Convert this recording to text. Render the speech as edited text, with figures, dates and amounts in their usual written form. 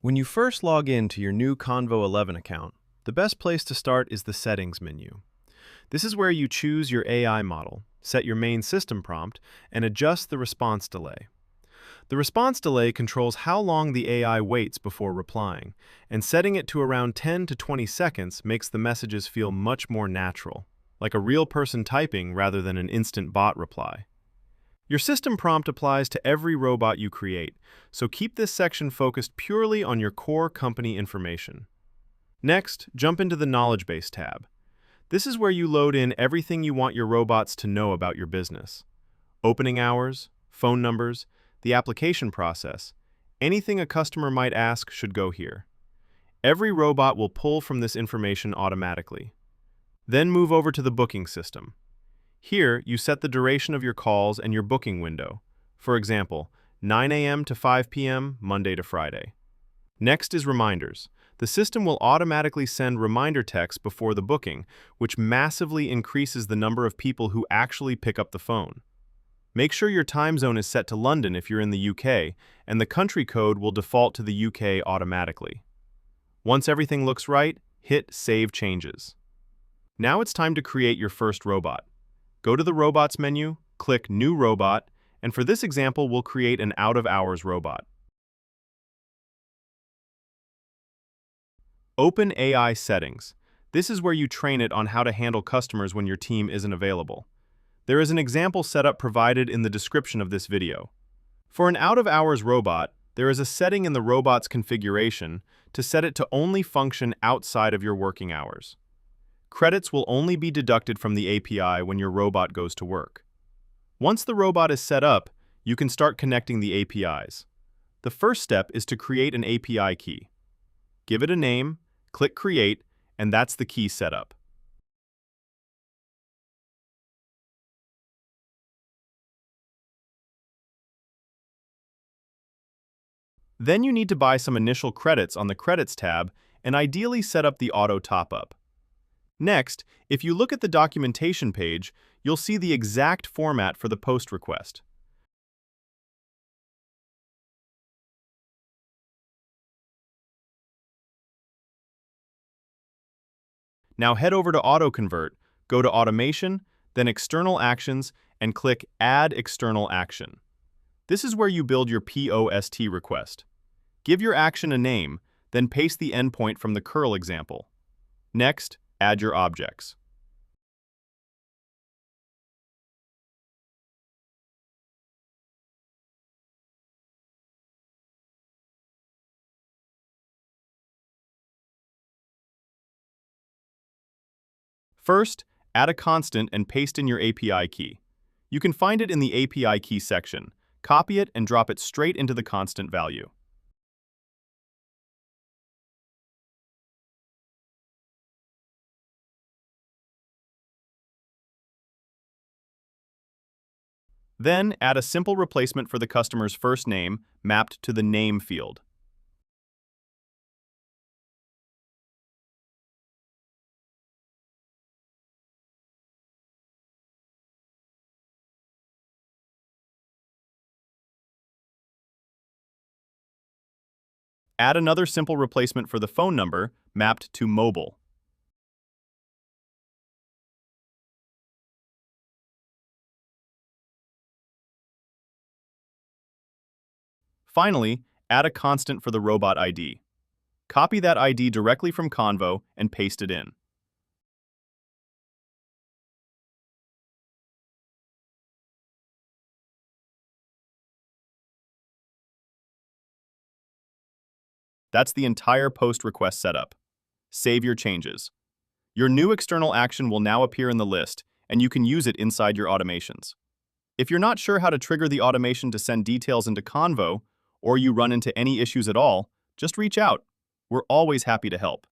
When you first log in to your new Convo11 account, the best place to start is the Settings menu. This is where you choose your AI model, set your main system prompt, and adjust the response delay. The response delay controls how long the AI waits before replying, and setting it to around 10 to 20 seconds makes the messages feel much more natural, like a real person typing rather than an instant bot reply. Your system prompt applies to every robot you create, so keep this section focused purely on your core company information. Next, jump into the Knowledge Base tab. This is where you load in everything you want your robots to know about your business. Opening hours, phone numbers, the application process, anything a customer might ask should go here. Every robot will pull from this information automatically. Then move over to the booking system. Here, you set the duration of your calls and your booking window. For example, 9 a.m. to 5 p.m., Monday to Friday. Next is reminders. The system will automatically send reminder texts before the booking, which massively increases the number of people who actually pick up the phone. Make sure your time zone is set to London if you're in the UK, and the country code will default to the UK automatically. Once everything looks right, hit Save Changes. Now it's time to create your first robot. Go to the Robots menu, click New Robot, and for this example, we'll create an out-of-hours robot. Open AI Settings. This is where you train it on how to handle customers when your team isn't available. There is an example setup provided in the description of this video. For an out-of-hours robot, there is a setting in the robot's configuration to set it to only function outside of your working hours. Credits will only be deducted from the API when your robot goes to work. Once the robot is set up, you can start connecting the APIs. The first step is to create an API key. Give it a name, click Create, and that's the key setup. Then you need to buy some initial credits on the Credits tab and ideally set up the auto top-up. Next, if you look at the documentation page, you'll see the exact format for the post request. Now head over to AutoConvert, go to Automation, then External Actions, and click Add External Action. This is where you build your POST request. Give your action a name, then paste the endpoint from the curl example. Next, add your objects. First, add a constant and paste in your API key. You can find it in the API key section. Copy it and drop it straight into the constant value. Then, add a simple replacement for the customer's first name mapped to the name field. Add another simple replacement for the phone number mapped to mobile. Finally, add a constant for the robot ID. Copy that ID directly from Convo and paste it in. That's the entire post request setup. Save your changes. Your new external action will now appear in the list, and you can use it inside your automations. If you're not sure how to trigger the automation to send details into Convo, or you run into any issues at all, just reach out. We're always happy to help.